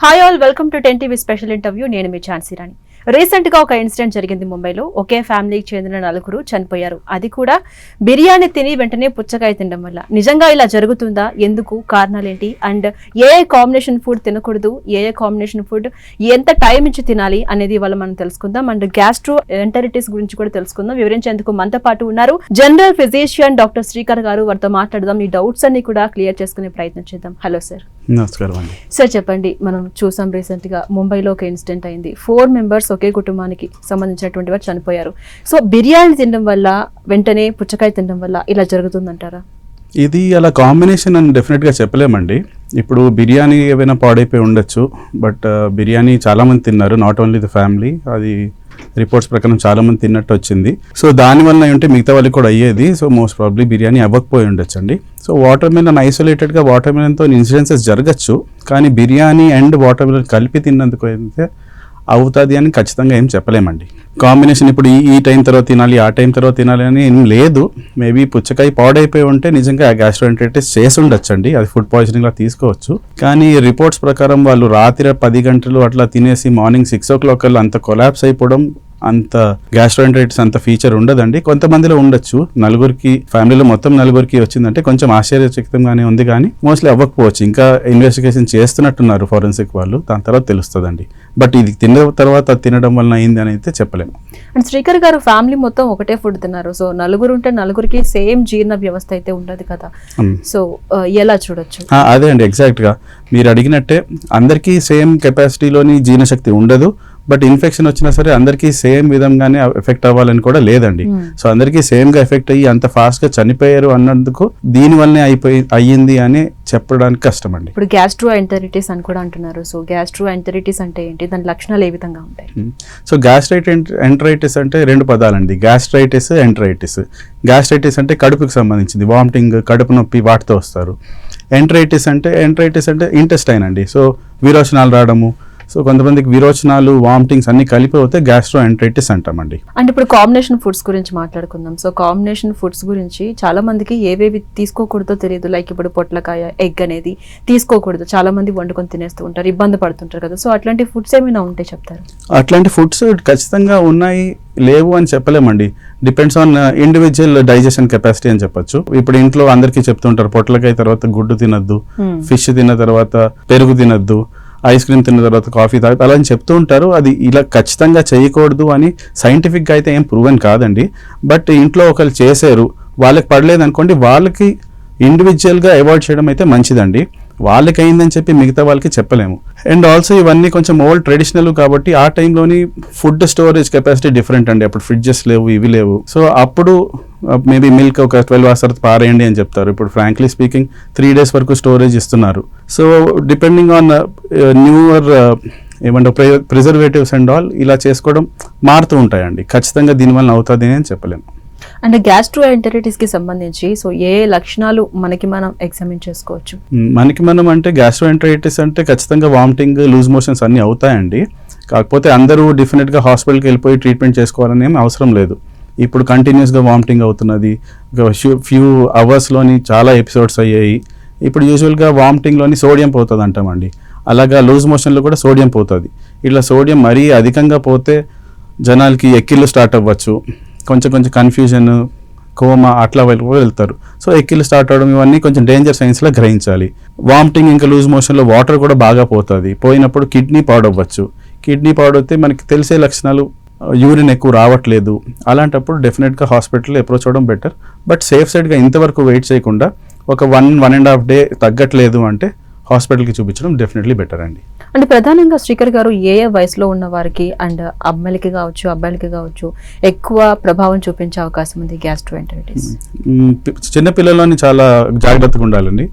Hi all, welcome to 10 TV special interview. నేను మీ ఝాన్సీ రాణి. Recent గా ఒక ఇన్సిడెంట్ జరిగింది ముంబైలో. ఒకే ఫ్యామిలీకి చెందిన 4 చనిపోయారు. అది కూడా బిర్యానీ తిని వెంటనే పుచ్చకాయ తినడం వల్ల. నిజంగా ఇలా జరుగుతుందా? ఎందుకు? కారణాలేంటి? అండ్ ఏ కాంబినేషన్ ఫుడ్ తినకూడదు, ఏ కాంబినేషన్ ఫుడ్ ఎంత టైం ఇచ్చి తినాలి అనేది ఇవాళ మనం తెలుసుకుందాం. అండ్ గ్యాస్ట్రో ఎంటరిటిస్ గురించి కూడా తెలుసుకుందాం. వివరించేందుకు మనతో పాటు ఉన్నారు జనరల్ ఫిజిషియన్ డాక్టర్ శ్రీకర్ గారు. వారితో మాట్లాడదాం, ఈ డౌట్స్ అన్ని కూడా క్లియర్ చేసుకునే ప్రయత్నం చేద్దాం. Hello sir. నమస్కారం అండి. సార్ చెప్పండి, మనం చూసాం రీసెంట్ గా ముంబైలో ఒక ఇన్సిడెంట్ అయింది. 4 మెంబర్స్ ఒకే కుటుంబానికి సంబంధించినటువంటి వారు చనిపోయారు. సో బిర్యానీ తినడం వల్ల, వెంటనే పుచ్చకాయ తినడం వల్ల ఇలా జరుగుతుందంటారా? ఇది అలా కాంబినేషన్ అని డెఫినెట్గా చెప్పలేమండి. ఇప్పుడు బిర్యానీ ఏమైనా పాడైపోయి ఉండొచ్చు, బట్ బిర్యానీ చాలామంది తిన్నారు, నాట్ ఓన్లీ ద ఫ్యామిలీ. అది రిపోర్ట్స్ ప్రకారం చాలామంది తిన్నట్టు వచ్చింది. సో దానివల్ల ఉంటే మిగతా వాళ్ళకి కూడా అయ్యేది. సో మోస్ట్ ప్రాబ్లీ బిర్యానీ అవ్వకపోయి ఉండొచ్చు అండి. సో వాటర్ మిలన్ ఐసోలేటెడ్గా వాటర్ మిలన్తో ఇన్సిడెన్సెస్ జరగచ్చు, కానీ బిర్యానీ అండ్ వాటర్ మిలన్ కలిపి తిన్నందుకు అయితే అవుతుంది అని ఖచ్చితంగా ఏం చెప్పలేమండి. కాంబినేషన్ ఇప్పుడు ఈ టైం తర్వాత తినాలి, ఆ టైం తర్వాత తినాలి అని ఏం లేదు. మేబీ పుచ్చకాయ పాడైపోయి ఉంటే నిజంగా గ్యాస్ట్రోఎంటరైటిస్ చేసి ఉండొచ్చండి, అది ఫుడ్ పాయిజనింగ్లా తీసుకోవచ్చు. కానీ రిపోర్ట్స్ ప్రకారం వాళ్ళు రాత్రి 10 గంటలు అట్లా తినేసి మార్నింగ్ 6 o'clock అంత కొలాప్స్ అయిపోవడం, అంత గ్యాస్ట్రోఎంటరైటిస్ అంత ఫీచర్ ఉండదండి. కొంతమందిలో ఉండొచ్చు. 4 ఫ్యామిలీలో మొత్తం 4 వచ్చిందంటే కొంచెం ఆశ్చర్యచకితంగానే ఉంది, కానీ మోస్ట్లీ అవ్వకపోవచ్చు. ఇంకా ఇన్వెస్టిగేషన్ చేస్తున్నట్టున్నారు ఫోరెన్సిక్ వాళ్ళు, దాని తర్వాత తెలుస్తుందండి. బట్ ఇది తిన్న తర్వాత తినడం వల్ల అయింది అని అయితే చెప్పలేము. అండ్ శ్రీకర్ గారు, ఫ్యామిలీ మొత్తం ఒకటే ఫుడ్ తిన్నారు. సో 4 ఉంటే 4కి సేమ్ జీర్ణ వ్యవస్థ అయితే ఉండదు కదా. సో ఎలా చూడొచ్చు? అదే అండి, ఎగ్జాక్ట్గా మీరు అడిగినట్టే. అందరికీ సేమ్ కెపాసిటీలోని జీర్ణశక్తి ఉండదు, బట్ ఇన్ఫెక్షన్ వచ్చినా సరే అందరికీ సేమ్ విధంగానే ఎఫెక్ట్ అవ్వాలని కూడా లేదండి. సో అందరికీ సేమ్గా ఎఫెక్ట్ అయ్యి అంత ఫాస్ట్గా చనిపోయారు అన్నందుకు దీనివల్లనే అయ్యింది అని చెప్పడానికి కష్టం అండి. ఇప్పుడు గ్యాస్ట్రో ఎంటరిటిస్ అని కూడా అంటున్నారు. సో గ్యాస్ట్రో ఎంటరిటిస్ అంటే ఏంటి? దాని లక్షణాలు ఏ విధంగా ఉంటాయి? సో ఎంటరైటిస్ అంటే 2 పదాలండి, గ్యాస్ట్రైటిస్, ఎంటరైటిస్. గ్యాస్ట్రైటిస్ అంటే కడుపుకి సంబంధించింది, వామిటింగ్, కడుపు నొప్పి, వాటితో వస్తారు. ఎంటరైటిస్ అంటే ఇంటెస్టైన్ అండి. సో విరోచనాలు రావడము, సో కొంతమందికి విరోచనాలు, వామిటింగ్స్ అన్ని కలిపి అవుతే గ్యాస్ట్రో ఎంటరైటిస్ అంటామండి. అంటే ఇప్పుడు కాంబినేషన్ ఫుడ్స్ గురించి మాట్లాడుకుందాం. సో కాంబినేషన్ ఫుడ్స్ గురించి చాలా మందికి ఏవేవి తీసుకోకూడదో తెలియదు. లైక్ ఇప్పుడు పొట్లకాయ, ఎగ్ అనేది తీసుకోకూడదు. చాలా మంది వండుకొని తినేస్తూ ఉంటారు, ఇబ్బంది పడుతుంటారు కదా. సో అట్లాంటి ఫుడ్స్ ఏమైనా ఉంటే చెప్తారు? అట్లాంటి ఫుడ్స్ ఖచ్చితంగా ఉన్నాయి, లేవు అని చెప్పలేమండి. Depends on individual digestion capacity అని చెప్పొచ్చు. ఇప్పుడు ఇంట్లో అందరికీ చెప్తుంటారు పొట్లకాయ తర్వాత గుడ్డు తినద్దు, ఫిష్ తిన్న తర్వాత పెరుగు తినద్దు, ఐస్ క్రీమ్ తిన్న తర్వాత కాఫీ తాగదు, అలా అని చెప్తూ ఉంటారు. అది ఇలా ఖచ్చితంగా చేయకూడదు అని సైంటిఫిక్గా అయితే ఏం ప్రూవెన్ కాదండి. బట్ ఇంట్లో ఒకరు చేశారు, వాళ్ళకి పడలేదు అనుకోండి, వాళ్ళకి ఇండివిజువల్గా అవాయిడ్ చేయడం అయితే మంచిదండి. వాళ్ళకి అయిందని చెప్పి మిగతా వాళ్ళకి చెప్పలేము. అండ్ ఆల్సో ఇవన్నీ కొంచెం ఓల్డ్ ట్రెడిషనల్ కాబట్టి ఆ టైంలోని ఫుడ్ స్టోరేజ్ కెపాసిటీ డిఫరెంట్ అండి. అప్పుడు ఫ్రిడ్జెస్ లేవు, ఇవి లేవు. సో అప్పుడు మేబీ మిల్క్ ఒక 12 hours తర్వాత పారేయండి అని చెప్తారు. ఇప్పుడు ఫ్రాంక్లీ స్పీకింగ్ 3 days వరకు స్టోరేజ్ ఇస్తున్నారు. సో డిపెండింగ్ ఆన్ న్యూవర్ ఏమంటారు ప్రిజర్వేటివ్స్ అండ్ ఆల్, ఇలా చేసుకోవడం మారుతూ ఉంటాయండి. ఖచ్చితంగా దీనివల్ల అవుతుంది అని చెప్పలేము. అంటే గ్యాస్ట్రో ఎంటరైటిస్ కి సంబంధించి సో ఏ లక్షణాలు మనకి మనం ఎగ్జామిన్ చేసుకోవచ్చు? మనకి మనం అంటే గ్యాస్ట్రో ఎంటరైటిస్ అంటే ఖచ్చితంగా వామిటింగ్, లూజ్ మోషన్స్ అన్నీ అవుతాయండి. కాకపోతే అందరూ డెఫినెట్గా హాస్పిటల్కి వెళ్ళిపోయి ట్రీట్మెంట్ చేసుకోవాలని ఏం అవసరం లేదు. ఇప్పుడు కంటిన్యూస్గా వామిటింగ్ అవుతున్నది, ఫ్యూ అవర్స్లోని చాలా ఎపిసోడ్స్ అయ్యాయి. ఇప్పుడు యూజువల్గా వామిటింగ్లోని సోడియం పోతుంది అంటామండి, అలాగా లూజ్ మోషన్లో కూడా సోడియం పోతుంది. ఇట్లా సోడియం మరీ అధికంగా పోతే జనాలకి ఎక్కిళ్ళు స్టార్ట్ అవ్వచ్చు, కొంచెం కన్ఫ్యూజన్, కోమా అట్లా వెళ్తారు. సో ఎక్కిళ్ళు స్టార్ట్ అవడం ఇవన్నీ కొంచెం డేంజర్ సైన్స్లో గ్రహించాలి. వామిటింగ్ ఇంకా లూజ్ మోషన్లో వాటర్ కూడా బాగా పోతుంది. పోయినప్పుడు కిడ్నీ పాడవచ్చు. కిడ్నీ పాడవుతే మనకి తెలిసే లక్షణాలు, యూరిన్ ఎక్కువ రావట్లేదు. అలాంటప్పుడు డెఫినెట్గా హాస్పిటల్ అప్రోచ్ అవ్వడం బెటర్. బట్ సేఫ్ సైడ్గా ఇంతవరకు వెయిట్ చేయకుండా ఒక 1.5 day తగ్గట్లేదు అంటే హాస్పిటల్కి చూపించడం డెఫినెట్లీ బెటర్ అండి. అంటే ప్రధానంగా శ్రీకర్ గారు ఏ వయసులో ఉన్న వారికి అండ్ అమ్మాయిలకి కావచ్చు, అబ్బాయిలకి కావచ్చు ఎక్కువ ప్రభావం చూపించే అవకాశం ఉంది గ్యాస్ట్రో ఎంటరైటిస్? చిన్నపిల్లల్లోని చాలా జాగ్రత్తగా ఉండాలండి.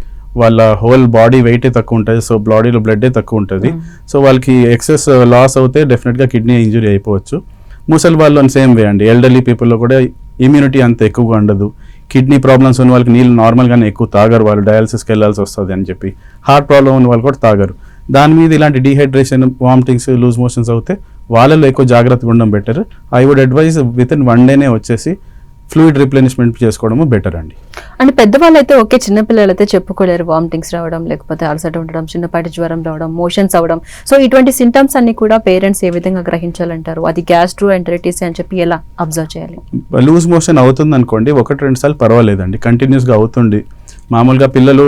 వాళ్ళ హోల్ బాడీ వెయిటే తక్కువ ఉంటుంది, సో బాడీలో బ్లడ్డే తక్కువ ఉంటుంది. సో వాళ్ళకి ఎక్సెస్ లాస్ అవుతే డెఫినెట్గా కిడ్నీ ఇంజురీ అయిపోవచ్చు. ముసలి వాళ్ళు సేమ్ వే అండి. ఎల్డర్లీ పీపుల్లో కూడా ఇమ్యూనిటీ అంత ఎక్కువగా ఉండదు. కిడ్నీ ప్రాబ్లమ్స్ ఉన్న వాళ్ళకి నీళ్ళు నార్మల్గానే ఎక్కువ తాగరు, వాళ్ళు డయాలసిస్కి వెళ్ళాల్సి వస్తుంది అని చెప్పి. హార్ట్ ప్రాబ్లం ఉన్న వాళ్ళు కూడా తాగరు. దాని మీద ఇలాంటి డీహైడ్రేషన్, వామిటింగ్స్, లూజ్ మోషన్స్ అవుతే వాళ్ళలో ఎక్కువ జాగ్రత్తగా ఉండడం better. I would advise within 1 day వచ్చేసి ఫ్లూయిడ్ రిప్లెనిష్మెంట్ చేసుకోవడము బెటర్ అండి. అంటే పెద్దవాళ్ళు అయితే ఓకే, చిన్నపిల్లలు అయితే చెప్పుకోలేరు, వామిటింగ్స్ రావడం, లేకపోతే అలసట ఉండడం, చిన్నపాటి జ్వరం రావడం, మోషన్స్ అవ్వడం. సో ఇటువంటి సింటమ్స్ అన్ని కూడా పేరెంట్స్ ఏ విధంగా గ్రహించాలంటారు? అది గ్యాస్ట్రోఎంటరిటిస్ అని చెప్పి ఎలా అబ్జర్వ్ చేయాలి? లూజ్ మోషన్ అవుతుంది అనుకోండి, 1-2 సార్లు పర్వాలేదండి, కంటిన్యూస్గా అవుతుంది. మామూలుగా పిల్లలు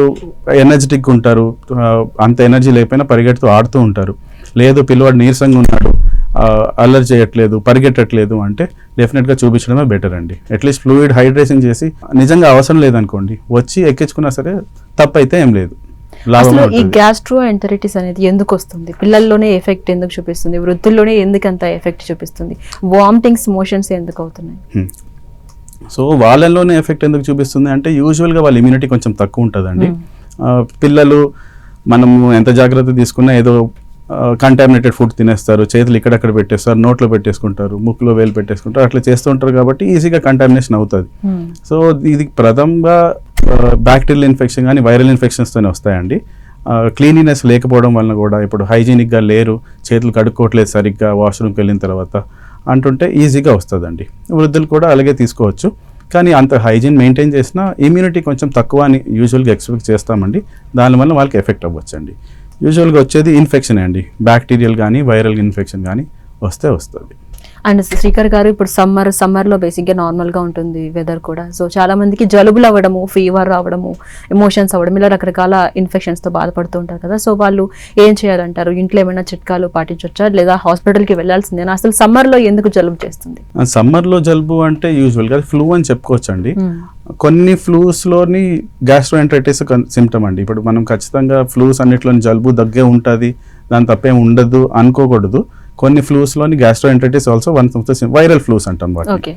ఎనర్జెటిక్గా ఉంటారు, అంత ఎనర్జీ లేకపోయినా పరిగెడుతూ ఆడుతూ ఉంటారు. లేదు పిల్లవాడు నీరసంగా ఉన్నాడు, అల్లరి చేయట్లేదు, పరిగెట్టట్లేదు అంటే డెఫినెట్గా చూపించడమే బెటర్ అండి. అట్లీస్ట్ ఫ్లూయిడ్ హైడ్రేషన్ చేసి, నిజంగా అవసరం లేదనుకోండి వచ్చి ఎక్కించుకున్నా సరే తప్పు అయితే ఏం లేదు. అసలు ఈ గ్యాస్ట్రోఎంటరిటిస్ అనేది ఎందుకు వస్తుంది? పిల్లల్లోనే ఎఫెక్ట్ ఎందుకు చూపిస్తుంది? వృద్ధుల్లోనే ఎందుకు అంత ఎఫెక్ట్ చూపిస్తుంది? వామిటింగ్స్, మోషన్స్ ఎందుకు అవుతున్నాయి? సో వాళ్ళల్లోనే ఎఫెక్ట్ ఎందుకు చూపిస్తుంది అంటే యూజువల్గా వాళ్ళ ఇమ్యూనిటీ కొంచెం తక్కువ ఉంటుందండి. పిల్లలు మనము ఎంత జాగ్రత్త తీసుకున్నా ఏదో కంటామినేటెడ్ ఫుడ్ తినేస్తారు, చేతులు ఇక్కడక్కడ పెట్టేస్తారు, నోట్లో పెట్టేసుకుంటారు, ముక్కులో వేలు పెట్టేసుకుంటారు, అట్లా చేస్తూ ఉంటారు కాబట్టి ఈజీగా కంటామినేషన్ అవుతుంది. సో ఇది ప్రథమంగా బ్యాక్టీరియల్ ఇన్ఫెక్షన్ కానీ వైరల్ ఇన్ఫెక్షన్స్తోనే వస్తాయండి. క్లీనినెస్ లేకపోవడం వలన కూడా, ఇప్పుడు హైజీనిక్గా లేరు, చేతులు కడుక్కోవట్లేదు సరిగ్గా వాష్రూమ్కి వెళ్ళిన తర్వాత అంటుంటే ఈజీగా వస్తుందండి. వృద్ధులు కూడా అలాగే తీసుకోవచ్చు, కానీ అంత హైజీన్ మెయింటైన్ చేసినా ఇమ్యూనిటీ కొంచెం తక్కువ అని యూజువల్గా ఎక్స్పెక్ట్ చేస్తామండి. దానివల్ల వాళ్ళకి ఎఫెక్ట్ అవ్వచ్చండి. యూజువల్గా వచ్చేది ఇన్ఫెక్షన్ అండి, బ్యాక్టీరియల్ కానీ వైరల్ ఇన్ఫెక్షన్ కానీ వస్తుంది. అండ్ శ్రీకర్ గారు, ఇప్పుడు సమ్మర్లో బేసిక్గా నార్మల్గా ఉంటుంది వెదర్ కూడా. సో చాలా మందికి జలుబులు అవ్వడము, ఫీవర్ రావడము, ఎమోషన్స్ అవ్వడం, ఇలా రకరకాల ఇన్ఫెక్షన్స్తో బాధపడుతూ ఉంటారు కదా. సో వాళ్ళు ఏం చేయాలంటారు? ఇంట్లో ఏమైనా చిట్కాలు పాటించవచ్చా, లేదా హాస్పిటల్కి వెళ్ళాల్సిందేనా? అసలు సమ్మర్లో ఎందుకు జలుబు చేస్తుంది? సమ్మర్లో జలుబు అంటే యూజువల్గా ఫ్లూ అని చెప్పుకోవచ్చండి. కొన్ని ఫ్లూస్లోని గ్యాస్ట్రోఎంటరైటిస్ సిమ్టమ్ అండి. ఇప్పుడు మనం ఖచ్చితంగా ఫ్లూస్ అన్నిట్లోని జలుబు దగ్గే ఉంటుంది, దాని తప్పేం ఉండదు అనుకోకూడదు. కొన్ని ఫ్లూస్లోని gastroenteritis also one of the viral flus అంటాం వాటిని.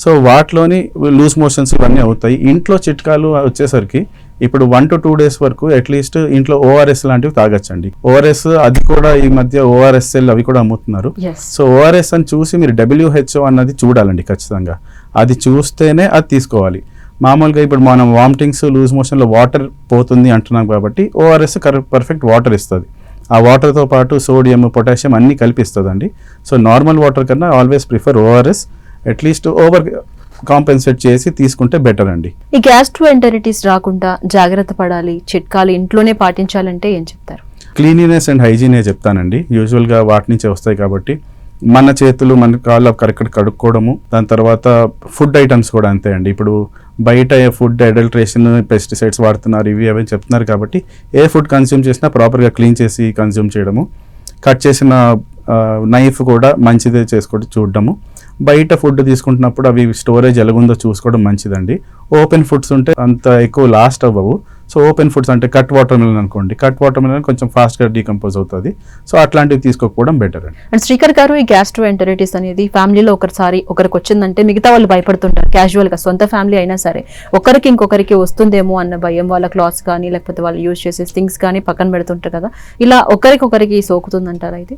సో వాటిలోని లూజ్ మోషన్స్ ఇవన్నీ అవుతాయి. ఇంట్లో చిట్కాలు వచ్చేసరికి ఇప్పుడు 1 to 2 days వరకు అట్లీస్ట్ ఇంట్లో ఓఆర్ఎస్ లాంటివి తాగొచ్చండి. ఓఆర్ఎస్ అది కూడా ఈ మధ్య ఓఆర్ఎస్ఎల్ అవి కూడా అమ్ముతున్నారు. సో ఓఆర్ఎస్ అని చూసి మీరు WHO అన్నది చూడాలండి ఖచ్చితంగా. అది చూస్తేనే అది తీసుకోవాలి. మామూలుగా ఇప్పుడు మనం వామిటింగ్స్, లూజ్ మోషన్లో వాటర్ పోతుంది అంటున్నాం కాబట్టి ఓఆర్ఎస్ పర్ఫెక్ట్ వాటర్ ఇస్తుంది. ఆ వాటర్తో పాటు సోడియం, పొటాషియం అన్నీ కల్పిస్తుందండి. సో నార్మల్ వాటర్ కన్నా always prefer ORS, at least over compensate చేసి తీసుకుంటే బెటర్ అండి. ఈ గ్యాస్ట్రోఎంటరిటిస్ రాకుండా జాగ్రత్త పడాలి, చిట్కాలు ఇంట్లోనే పాటించాలంటే ఏం చెప్తారు? క్లీనినెస్ అండ్ హైజీనే చెప్తానండి. యూజువల్గా వాటి నుంచే వస్తాయి కాబట్టి మన చేతులు, మన కాళ్ళు కరెక్ట్ కడుక్కోవడము. దాని తర్వాత ఫుడ్ ఐటమ్స్ కూడా అంతే అండి. ఇప్పుడు బయట ఫుడ్ అడల్ట్రేషన్, పెస్టిసైడ్స్ వాడుతున్నారు, ఇవి అవి చెప్తున్నారు కాబట్టి ఏ ఫుడ్ కన్స్యూమ్ చేసినా ప్రాపర్గా క్లీన్ చేసి కన్స్యూమ్ చేయడము. కట్ చేసిన నైఫ్ కూడా మంచిదే చేసుకోవడం చూడడము. బయట ఫుడ్ తీసుకుంటున్నప్పుడు అవి స్టోరేజ్ ఎలాగుందో చూసుకోవడం మంచిదండి. ఓపెన్ ఫుడ్స్ ఉంటే అంత ఎక్కువ లాస్ట్ అవ్వవు. సో ఓపెన్ ఫుడ్స్ అంటే కట్ వాటర్ మిలన్ అనుకోండి, కట్ వాటర్ మిలన్ కొంచెం ఫాస్ట్గా డీకంపోజ్ అవుతుంది. సో అట్లాంటివి తీసుకోకపోవడం బెటర్ అండి. అండ్ శ్రీకర్ గారు, ఈ గ్యాస్ట్రోఎంటరిటిస్ అనేది ఫ్యామిలీలో ఒకరికి వచ్చిందంటే మిగతా వాళ్ళు భయపడుతుంటారు. క్యాజువల్గా సొంత ఫ్యామిలీ అయినా సరే ఒకరికి ఇంకొకరికి వస్తుందేమో అన్న భయం, వాళ్ళ క్లాత్స్ కానీ లేకపోతే వాళ్ళు యూజ్ చేసే థింగ్స్ కానీ పక్కన పెడుతుంటారు కదా. ఇలా ఒకరికొకరికి సోకుతుందంటారా? అయితే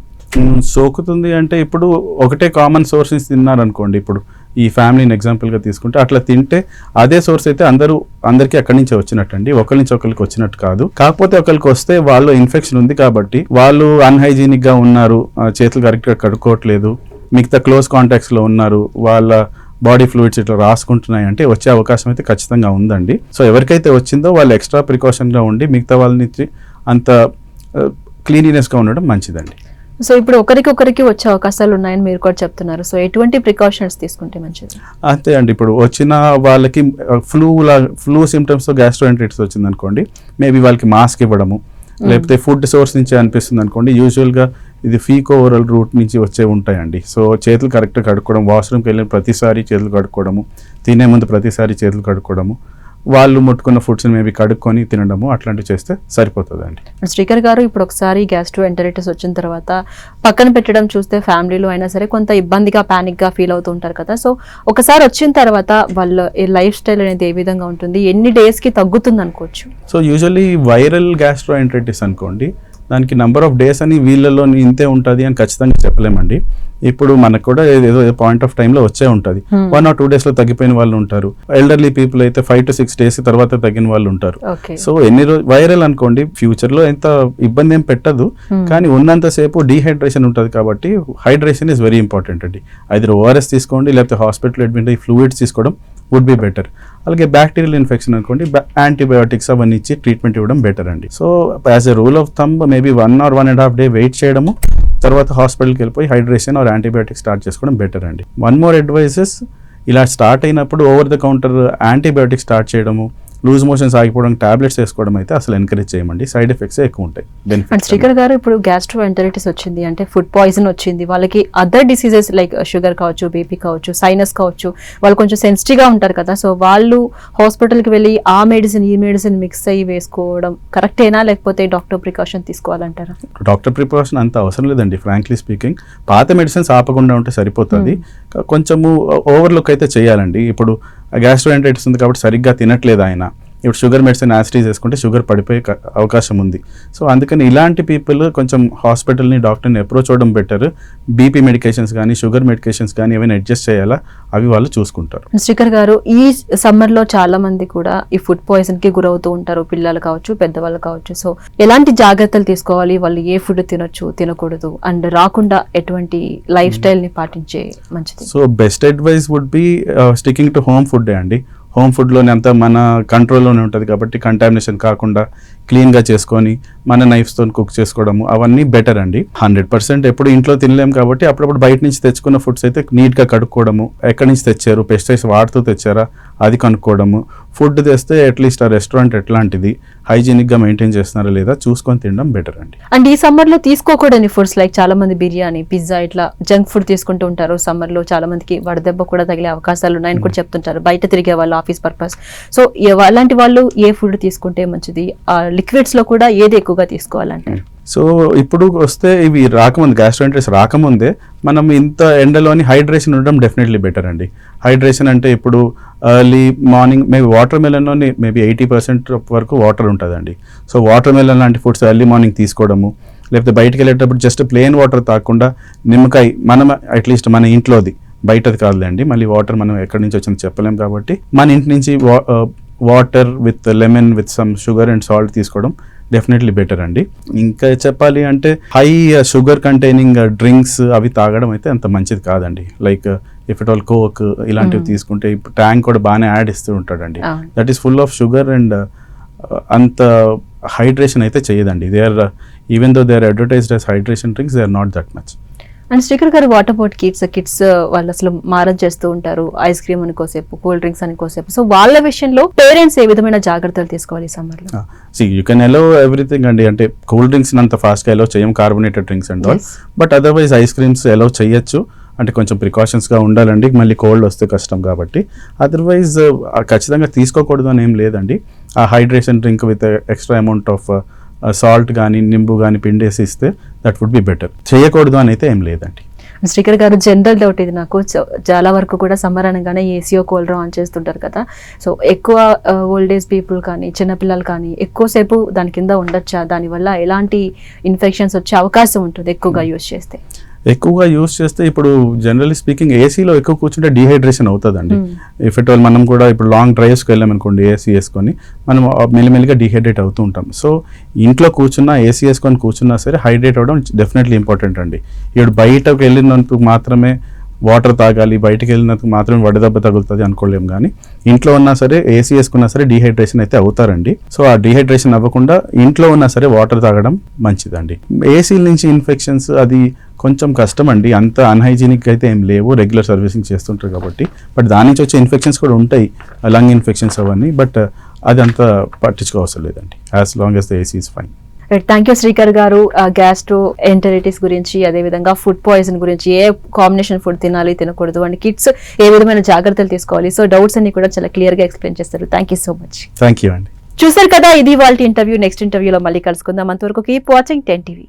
సోకుతుంది అంటే ఇప్పుడు ఒకటే కామన్ సోర్స్ తిన్నారనుకోండి, ఇప్పుడు ఈ ఫ్యామిలీని ఎగ్జాంపుల్గా తీసుకుంటే అట్లా తింటే అదే సోర్స్ అయితే అందరికీ అక్కడి నుంచే వచ్చినట్టు అండి, ఒకరి నుంచి ఒకరికి వచ్చినట్టు కాదు. కాకపోతే ఒకరికి వస్తే వాళ్ళు ఇన్ఫెక్షన్ ఉంది కాబట్టి వాళ్ళు అన్హైజీనిక్గా ఉన్నారు, చేతులు కరెక్ట్గా కడుక్కోవట్లేదు, మిగతా క్లోజ్ కాంటాక్ట్స్లో ఉన్నారు, వాళ్ళ బాడీ ఫ్లూయిడ్స్ ఇట్లా రాసుకుంటున్నాయి అంటే వచ్చే అవకాశం అయితే ఖచ్చితంగా ఉందండి. సో ఎవరికైతే వచ్చిందో వాళ్ళు ఎక్స్ట్రా ప్రికాషన్గా ఉండి మిగతా వాళ్ళ నుంచి అంత క్లీనినెస్గా ఉండడం మంచిదండి. సో ఇప్పుడు ఒకరికి వచ్చే అవకాశాలు ఉన్నాయని మీరు కూడా సో ఎటువంటి ప్రికాషన్స్ తీసుకుంటే మంచిది? అంతే అండి. ఇప్పుడు వచ్చిన వాళ్ళకి ఫ్లూ సిమ్టమ్స్తో గ్యాస్ట్రోఎంటరైటిస్ వచ్చింది అనుకోండి, మేబీ వాళ్ళకి మాస్క్ ఇవ్వడము, లేకపోతే ఫుడ్ సోర్స్ నుంచి అనిపిస్తుంది అనుకోండి, యూజువల్గా ఇది ఫీకో ఓరల్ రూట్ నుంచి వచ్చే ఉంటాయండి. సో చేతులు కరెక్ట్గా కడుక్కోవడం, వాష్రూమ్కి వెళ్ళిన ప్రతిసారి చేతులు కడుక్కోవడము, తినే ముందు ప్రతిసారి చేతులు కడుక్కోవడము, వాళ్ళు ముట్టుకున్న ఫుడ్స్ని మేబీ కడుక్కొని తినడము, అట్లాంటివి చేస్తే సరిపోతుందండి. శ్రీకర్ గారు, ఇప్పుడు ఒకసారి గ్యాస్ట్రోఎంటరైటిస్ వచ్చిన తర్వాత పక్కన పెట్టడం చూస్తే ఫ్యామిలీలో అయినా సరే కొంత ఇబ్బందిగా, ప్యానిక్గా ఫీల్ అవుతూ ఉంటారు కదా. సో ఒకసారి వచ్చిన తర్వాత వాళ్ళ లైఫ్ స్టైల్ అనేది ఏ విధంగా ఉంటుంది, ఎన్ని డేస్కి తగ్గుతుంది అనుకోవచ్చు? సో యూజువల్లీ వైరల్ గ్యాస్ట్రోఎంటరైటిస్ అనుకోండి, దానికి నెంబర్ ఆఫ్ డేస్ అని వీళ్ళలో ఇంతే ఉంటుంది అని ఖచ్చితంగా చెప్పలేమండి. ఇప్పుడు మనకు కూడా ఏదో పాయింట్ ఆఫ్ టైంలో వచ్చే ఉంటుంది. 1 or 2 days లో తగ్గిపోయిన వాళ్ళు ఉంటారు. ఎల్డర్లీ పీపుల్ అయితే 5 to 6 days తర్వాత తగ్గిన వాళ్ళు ఉంటారు. సో ఎన్ని రోజు వైరల్ అనుకోండి, ఫ్యూచర్ లో ఎంత ఇబ్బంది ఏం పెట్టదు, కానీ ఉన్నంతసేపు డీహైడ్రేషన్ ఉంటుంది కాబట్టి హైడ్రేషన్ ఈజ్ వెరీ ఇంపార్టెంట్ అండి. ఐదర్ ఓఆర్ఎస్ తీసుకోండి, లేకపోతే హాస్పిటల్ అడ్మిట్ అయ్యి ఫ్లూయిడ్స్ తీసుకోవడం వుడ్ బి బెటర్. అలాగే బ్యాక్టీరియల్ ఇన్ఫెక్షన్ అనుకోండి, యాంటీబయోటిక్స్ అవన్నీ ఇచ్చి ట్రీట్మెంట్ ఇవ్వడం బెటర్ అండి. So as a rule of thumb maybe 1 or 1.5 day wait చేయడము, తర్వాత హాస్పిటల్కి వెళ్ళిపోయి హైడ్రేషన్ ఆర్ యాంటీబయోటిక్ స్టార్ట్ చేసుకోవడం బెటర్ అండి. వన్ మోర్ అడ్వైజెస్, ఇలా స్టార్ట్ అయినప్పుడు over the counter antibiotic start చేయడము, లూజ్ మోషన్స్ ఆగిపోవడం, టాబ్లెట్స్ వేసుకోవడం అయితే అసలు ఎంకరేజ్ చేయమండి. సైడ్ ఎఫెక్ట్స్ ఎక్కువ ఉంటాయి. అండ్ శ్రీకర్ గారు, ఇప్పుడు గ్యాస్ట్రోఎంటరైటిస్ వచ్చింది అంటే ఫుడ్ పాయిజన్ వచ్చింది, వాళ్ళకి అదర్ డిసీజెస్ లైక్ షుగర్ కావచ్చు, బీపీ కావచ్చు, సైనస్ కావచ్చు, వాళ్ళు కొంచెం సెన్సిటివ్గా ఉంటారు కదా. సో వాళ్ళు హాస్పిటల్కి వెళ్ళి ఆ మెడిసిన్ ఈ మెడిసిన్ మిక్స్ అయ్యి వేసుకోవడం కరెక్టేనా, లేకపోతే డాక్టర్ ప్రికాషన్ తీసుకోవాలంటారా? డాక్టర్ ప్రికాషన్ అంత అవసరం లేదండి, ఫ్రాంక్లీ స్పీకింగ్. పాత మెడిసిన్స్ ఆపకుండా ఉంటే సరిపోతుంది. కొంచెము ఓవర్లుక్ అయితే చేయాలండి. ఇప్పుడు గ్యాస్ట్రోఎంటరైటిస్ ఉంది కాబట్టి సరిగ్గా తినట్లేదు ఆయన, ఇప్పుడు షుగర్ మెడిసిన్ యాసిటీస్ వేసుకుంటే షుగర్ పడిపోయే అవకాశం ఉంది. సో అందుకని ఇలాంటి పీపుల్ కొంచెం హాస్పిటల్ని, డాక్టర్ని అప్రోచ్ అవ్వడం బెటర్. బీపీ మెడికేషన్స్ కానీ, షుగర్ మెడికేషన్స్ కానీ ఏమైనా అడ్జస్ట్ చేయాలా అవి వాళ్ళు చూసుకుంటారు. శ్రీకర్ గారు, ఈ సమ్మర్లో చాలా మంది కూడా ఈ ఫుడ్ పాయిజన్కి గురవుతూ ఉంటారు, పిల్లలు కావచ్చు, పెద్దవాళ్ళు కావచ్చు. సో ఎలాంటి జాగ్రత్తలు తీసుకోవాలి, వాళ్ళు ఏ ఫుడ్ తినొచ్చు, తినకూడదు, అండ్ రాకుండా ఎటువంటి లైఫ్ స్టైల్ని పాటించే మంచిది? So best advice would be sticking to home food అండి. హోమ్ ఫుడ్లోనే అంతా మన కంట్రోల్లోనే ఉంటుంది కాబట్టి కంటామినేషన్ కాకుండా క్లీన్గా చేసుకొని మన నైఫ్స్తో కుక్ చేసుకోవడము అవన్నీ బెటర్ అండి. 100% ఎప్పుడు ఇంట్లో తినలేం కాబట్టి అప్పుడప్పుడు బయట నుంచి తెచ్చుకున్న ఫుడ్స్ అయితే నీట్గా కడుక్కోవడము, ఎక్కడి నుంచి తెచ్చారు, పెస్టిసైడ్స్ వాడుతూ తెచ్చారా అది కనుక్కోవడము, ఫుడ్ తెస్తే అట్లీస్ట్ ఆ రెస్టారెంట్ ఎట్లాంటిది, హైజీనిక్గా మెయింటైన్ చేస్తున్నారా లేదా చూసుకొని తినడం బెటర్ అండి. అండ్ ఈ సమ్మర్లో తీసుకోకూడని ఫుడ్స్ లైక్ చాలా మంది బిర్యానీ, పిజ్జా ఇట్లా జంక్ ఫుడ్ తీసుకుంటూ ఉంటారు. సమ్మర్లో చాలా మందికి వడదెబ్బ కూడా తగిలే అవకాశాలు ఉన్నాయని కూడా చెప్తుంటారు, బయట తిరిగే వాళ్ళు ఆఫీస్ పర్పస్. సో అలాంటి వాళ్ళు ఏ ఫుడ్ తీసుకుంటే మంచిది, లిక్విడ్స్ లో కూడా ఏది ఎక్కువగా తీసుకోవాలంటారు? సో ఇప్పుడు వస్తే ఇవి రాకముందు, గ్యాస్ట్రోఎంటరైటిస్ రాకముందే మనం ఇంత ఎండలోని హైడ్రేషన్ ఉండడం డెఫినెట్లీ బెటర్ అండి. హైడ్రేషన్ అంటే ఇప్పుడు ఎర్లీ మార్నింగ్ మేబీ వాటర్ మెలన్లోని మేబీ 80% వరకు వాటర్ ఉంటుందండి. సో వాటర్ మెలన్ లాంటి ఫుడ్స్ ఎర్లీ మార్నింగ్ తీసుకోవడము, లేకపోతే బయటకు వెళ్ళేటప్పుడు జస్ట్ ప్లెయిన్ వాటర్ తాగకుండా నిమ్మకాయ, మనం అట్లీస్ట్ మన ఇంట్లోది, బయటది కాదులేండి, మళ్ళీ వాటర్ మనం ఎక్కడి నుంచి వచ్చింది చెప్పలేం కాబట్టి మన ఇంటి నుంచి water with lemon with some sugar and salt తీసుకోవడం డెఫినెట్లీ బెటర్ అండి. ఇంకా చెప్పాలి అంటే హై షుగర్ కంటైనింగ్ డ్రింక్స్ అవి తాగడం అయితే అంత మంచిది కాదండి. Like if it all coke ఇలాంటివి తీసుకుంటే, ఇప్పుడు ట్యాంక్ కూడా బాగానే యాడ్ ఇస్తూ ఉంటాడండి. That is full of sugar and అంత హైడ్రేషన్ అయితే చేయదండి. They are even though they are advertised as hydration drinks, they are not that much. And Srikar గారు, వాట్ అబౌట్ కిడ్స్ వాళ్ళు అసలు మారం చేస్తూ ఉంటారు, ఐస్ క్రీమ్ అని కోసేపు, కూల్ డ్రింక్స్ అని కోసేపు. సో వాళ్ళ విషయంలో పేరెంట్స్ ఏ విధమైన జాగ్రత్తలు తీసుకోవాలి ఈ సమ్మర్లో? యూ కెన్ అలౌ ఎవ్రీథింగ్ అండి. అంటే కూల్ డ్రింక్స్ అంత ఫాస్ట్గా అలౌ చేయం, carbonated drinks and all. But otherwise ice creams allow చేయొచ్చు, అంటే కొంచెం ప్రికాషన్స్గా ఉండాలండి, మళ్ళీ కోల్డ్ వస్తే కష్టం కాబట్టి. అదర్వైజ్ ఖచ్చితంగా తీసుకోకూడదు అని ఏం లేదండి. ఆ hydration drink with extra amount of salt కానీ, నింబు కానీ పిండేసి ఇస్తే దట్ వుడ్ బి బెటర్. చేయకూడదు అని అయితే ఏం లేదండి. శ్రీకర్ గారు, జనరల్ డౌట్ ఇది నాకు, చాలా వరకు కూడా సమ్మర్ అనగానే ఏసీఓ కూలర్ ఆన్ చేస్తుంటారు కదా. సో ఎక్కువ ఓల్డ్ ఏజ్ పీపుల్ కానీ, చిన్నపిల్లలు కానీ ఎక్కువసేపు దాని కింద ఉండొచ్చా? దానివల్ల ఎలాంటి ఇన్ఫెక్షన్స్ వచ్చే అవకాశం ఉంటుంది ఎక్కువగా యూజ్ చేస్తే? ఎక్కువగా యూస్ చేస్తే ఇప్పుడు జనరల్లీ స్పీకింగ్ ఏసీలో ఎక్కువ కూర్చుంటే డీహైడ్రేషన్ అవుతుందండి. ఇఫ్ ఇట్ ఆల్ మనం కూడా ఇప్పుడు లాంగ్ డ్రైవ్స్కి వెళ్ళామనుకోండి ఏసీ వేసుకొని, మనం మెల్లిమెల్లిగా డీహైడ్రేట్ అవుతూ ఉంటాం. సో ఇంట్లో కూర్చున్నా, ఏసీ వేసుకొని కూర్చున్నా సరే హైడ్రేట్ అవ్వడం డెఫినెట్లీ ఇంపార్టెంట్ అండి. ఇప్పుడు బయటకు వెళ్ళినందుకు మాత్రమే వాటర్ తాగాలి, బయటకు వెళ్ళినందుకు మాత్రమే వడదెబ్బ తగులుతుంది అనుకోలేము. కానీ ఇంట్లో ఉన్నా సరే, ఏసీ వేసుకున్నా సరే డీహైడ్రేషన్ అయితే అవుతారండి. సో ఆ డీహైడ్రేషన్ అవ్వకుండా ఇంట్లో ఉన్నా సరే వాటర్ తాగడం మంచిదండి. ఏసీ నుంచి ఇన్ఫెక్షన్స్ అది కొంచెం కష్టం అండి, అంత అన్హైజీనిక్ అయితే ఏం లేవు, రెగ్యులర్ సర్వీసింగ్ చేస్తుంటారు కాబట్టి. బట్ దాని నుంచి వచ్చే ఇన్ఫెక్షన్స్ కూడా ఉంటాయి, లంగ్ ఇన్ఫెక్షన్స్ అవన్నీ. బట్ అది అంత పట్టించుకోవసరం లేదండి, as long as the AC is fine. Thank you Srikar గారు. గ్యాస్ట్రోఎంటరైటిస్ గురించి, అదేవిధంగా ఫుడ్ పాయిజన్ గురించి, ఏ కాంబినేషన్ ఫుడ్ తినాలి, తినకూడదు, అండ్ కిడ్స్ ఏ విధమైన జాగ్రత్తలు తీసుకోవాలి, సో డౌట్స్ అన్ని కూడా చాలా క్లియర్గా ఎక్స్ప్లెయిన్ చేస్తారు. Thank you so much. Thank you అండి. చూసారు కదా, ఇది వాళ్ళ ఇంటర్వ్యూ. నెక్స్ట్ ఇంటర్వ్యూలో మళ్ళీ కలుసుకుందాం. అంతవరకు కీప్ వాచింగ్ 10 TV.